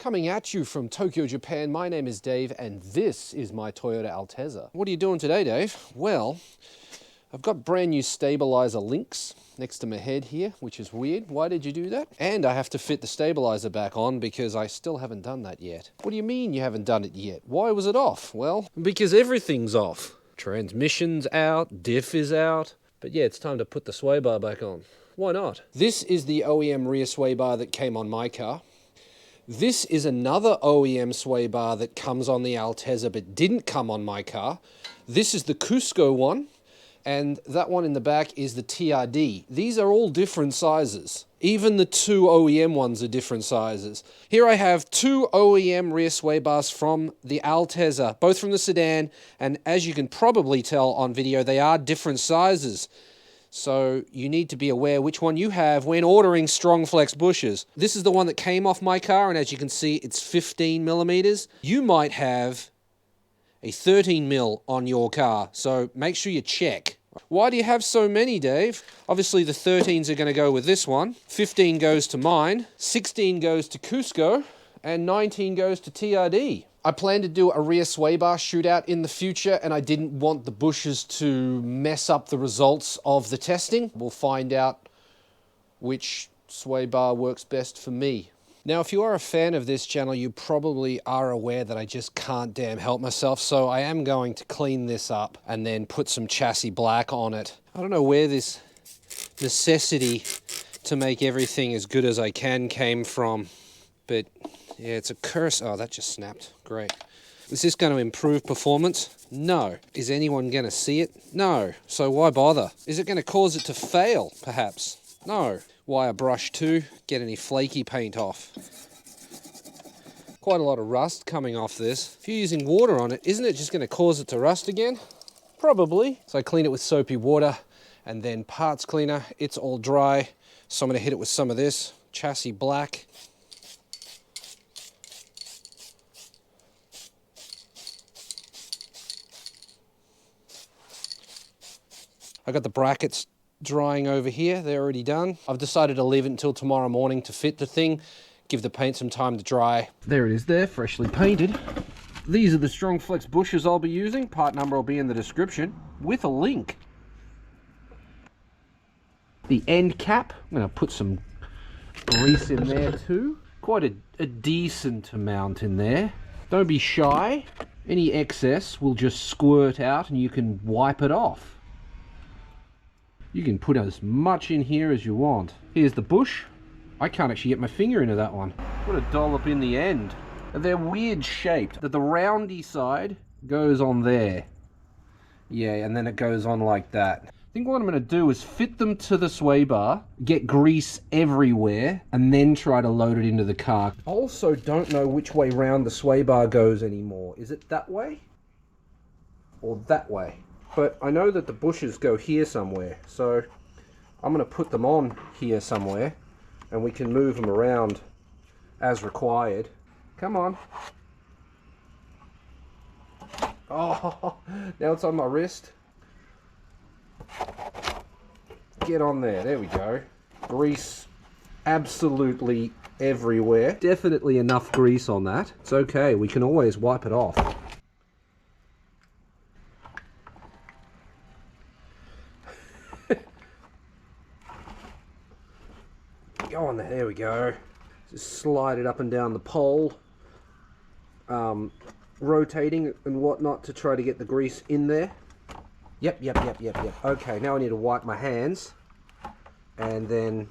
Coming at you from Tokyo, Japan, my name is Dave and this is my Toyota Altezza. What are you doing today, Dave? Well, I've got brand new stabilizer links next to my head here, which is weird. Why did you do that? And I have to fit the stabilizer back on because I still haven't done that yet. What do you mean you haven't done it yet? Why was it off? Well, because everything's off. Transmission's out, diff is out. But yeah, it's time to put the sway bar back on. Why not? This is the OEM rear sway bar that came on my car. This is another OEM sway bar that comes on the Altezza but didn't come on my car. This is the Cusco one, and that one in the back is the TRD. These are all different sizes. Even the two OEM ones are different sizes. Here I have two OEM rear sway bars from the Altezza, both from the sedan, and as you can probably tell on video, they are different sizes. So you need to be aware which one you have when ordering StrongFlex bushes. This is the one that came off my car, and as you can see, it's 15 millimeters. You might have a 13 mil on your car, so make sure you check. Why do you have so many, Dave? Obviously the 13s are going to go with this one, 15 goes to mine, 16 goes to Cusco, and 19 goes to TRD. I plan to do a rear sway bar shootout in the future, and I didn't want the bushes to mess up the results of the testing. We'll find out which sway bar works best for me. Now, if you are a fan of this channel, you probably are aware that I just can't damn help myself, so I am going to clean this up and then put some chassis black on it. I don't know where this necessity to make everything as good as I can came from, but yeah, it's a curse. Oh, that just snapped. Great. Is this going to improve performance? No. Is anyone going to see it? No. So why bother? Is it going to cause it to fail, perhaps? No. Why a brush too? Get any flaky paint off. Quite a lot of rust coming off this. If you're using water on it, isn't it just going to cause it to rust again? Probably. So I clean it with soapy water and then parts cleaner. It's all dry. So I'm going to hit it with some of this chassis black. I got the brackets drying over here. They're already done. I've decided to leave it until tomorrow morning to fit the thing, give the paint some time to dry. There it is there, freshly painted. These are the StrongFlex bushes I'll be using. Part number will be in the description with a link. The end cap, I'm going to put some grease in there too. Quite a decent amount in there. Don't be shy. Any excess will just squirt out and you can wipe it off. You can put as much in here as you want. Here's the bush. I can't actually get my finger into that one. Put a dollop in the end. They're weird shaped. The roundy side goes on there. Yeah, and then it goes on like that. I think what I'm going to do is fit them to the sway bar, get grease everywhere, and then try to load it into the car. I also don't know which way round the sway bar goes anymore. Is it that way? Or that way? But I know that the bushes go here somewhere, so I'm going to put them on here somewhere and we can move them around as required. Come on. Oh, now it's on my wrist. Get on there. There we go. Grease absolutely everywhere. Definitely enough grease on that. It's okay. We can always wipe it off. Go on there, we go. Just slide it up and down the pole, rotating and whatnot to try to get the grease in there. Yep. Okay, now I need to wipe my hands and then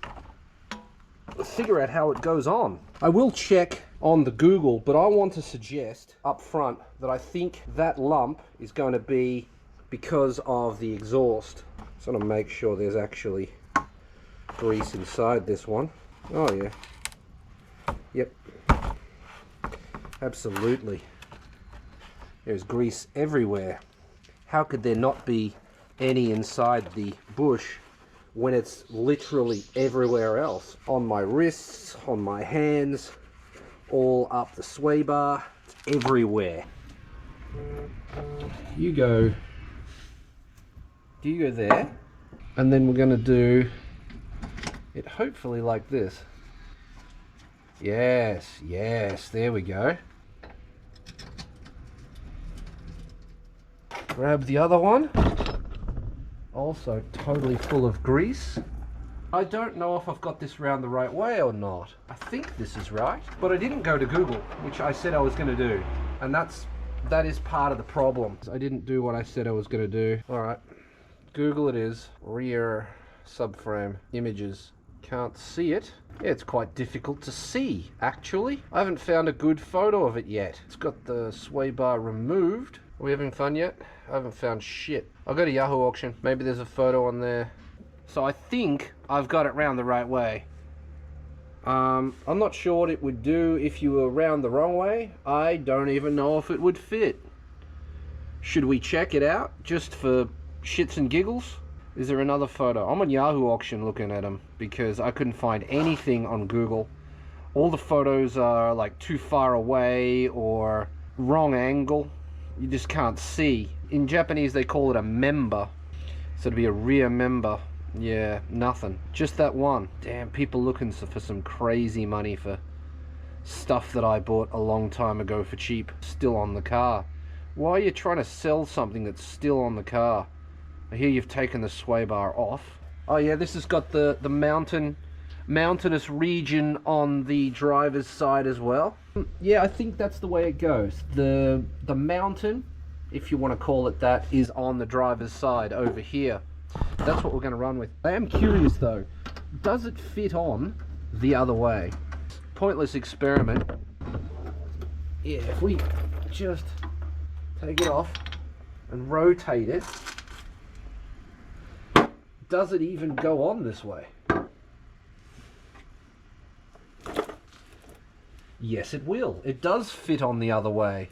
figure out how it goes on. I will check on the Google, but I want to suggest up front that I think that lump is going to be because of the exhaust. So I'm going to make sure there's actually grease inside this one. Oh yeah. Yep. Absolutely. There's grease everywhere. How could there not be any inside the bush when it's literally everywhere else? On my wrists, on my hands, all up the sway bar. It's everywhere. You go there, and then we're going to do it hopefully like this. Yes, yes, there we go. Grab the other one. Also totally full of grease. I don't know if I've got this round the right way or not. I think this is right, but I didn't go to Google, which I said I was going to do. And that is part of the problem. I didn't do what I said I was going to do. All right, Google it is. Rear subframe images. Can't see it. Yeah, it's quite difficult to see, actually. I haven't found a good photo of it yet. It's got the sway bar removed. Are we having fun yet? I haven't found shit. I'll go to Yahoo auction. Maybe there's a photo on there. So I think I've got it round the right way. I'm not sure what it would do if you were round the wrong way. I don't even know if it would fit. Should we check it out just for shits and giggles? Is there another photo? I'm on Yahoo auction looking at them because I couldn't find anything on Google. All the photos are like too far away or wrong angle. You just can't see. In Japanese they call it a member. So it'd be a rear member. Yeah, nothing. Just that one. Damn, people looking for some crazy money for stuff that I bought a long time ago for cheap. Still on the car. Why are you trying to sell something that's still on the car? I hear you've taken the sway bar off. Oh yeah, this has got the mountainous region on the driver's side as well. Yeah, I think that's the way it goes. The mountain, if you want to call it that, is on the driver's side over here. That's what we're going to run with. I am curious though, does it fit on the other way? Pointless experiment. Yeah, if we just take it off and rotate it, does it even go on this way? Yes, it will. It does fit on the other way.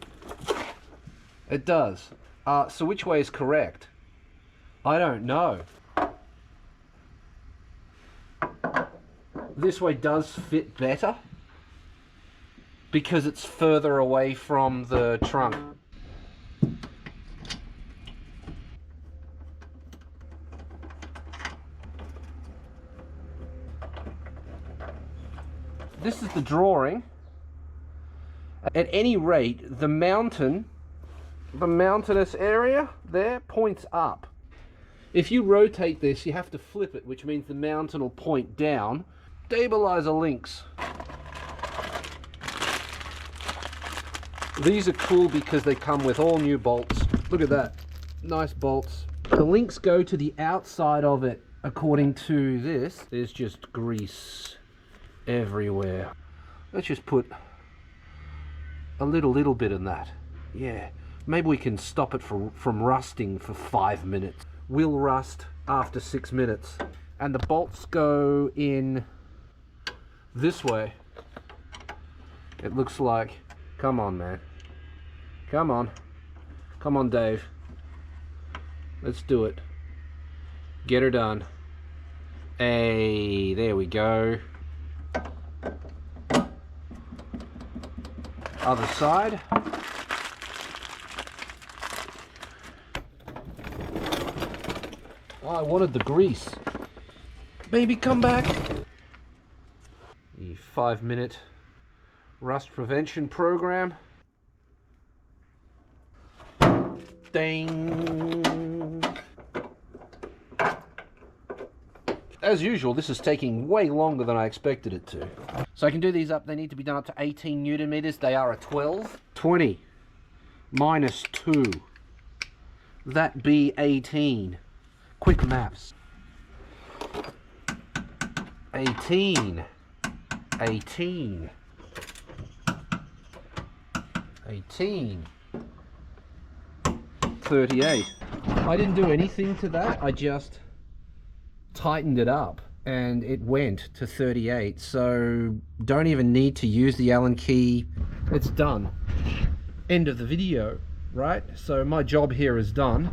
It does. So which way is correct? I don't know. This way does fit better because it's further away from the trunk. This is the drawing. At any rate, the mountainous area there points up. If you rotate this, you have to flip it, which means the mountain will point down. Stabilizer links. These are cool because they come with all new bolts. Look at that. Nice bolts. The links go to the outside of it. According to this, there's just grease everywhere. Let's just put a little bit in that. Yeah, maybe we can stop it from rusting for 5 minutes. Will rust after 6 minutes. And the bolts go in this way. It looks like, come on man, come on Dave, let's do it, get her done. Hey, there we go. Other side. Oh, I wanted the grease. Baby, come back. The 5-minute rust prevention program. Ding. As usual, this is taking way longer than I expected it to. So I can do these up. They need to be done up to 18 Newton meters. They are a 12. 20 minus 2. That be 18. Quick maths. 18. 18. 18. 38. I didn't do anything to that. I just tightened it up and it went to 38. So don't even need to use the Allen key. It's done. End of the video, right? So my job here is done.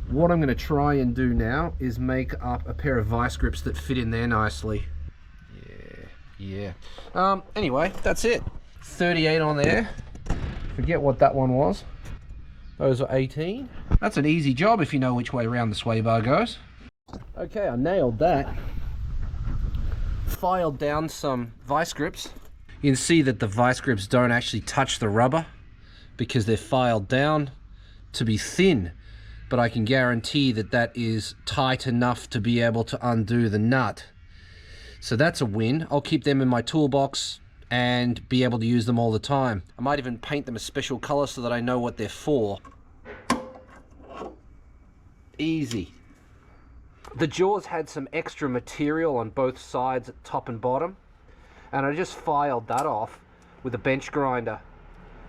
What I'm going to try and do now is make up a pair of vice grips that fit in there nicely. Yeah. Anyway, that's it. 38 on there. Forget what that one was. Those are 18. That's an easy job if you know which way around the sway bar goes. Okay, I nailed that. Filed down some vice grips. You can see that the vice grips don't actually touch the rubber because they're filed down to be thin, but I can guarantee that that is tight enough to be able to undo the nut. So that's a win. I'll keep them in my toolbox and be able to use them all the time. I might even paint them a special color so that I know what they're for. Easy. The jaws had some extra material on both sides, top and bottom, and I just filed that off with a bench grinder.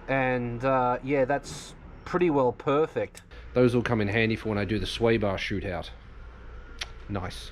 And yeah, that's pretty well perfect. Those will come in handy for when I do the sway bar shootout. Nice.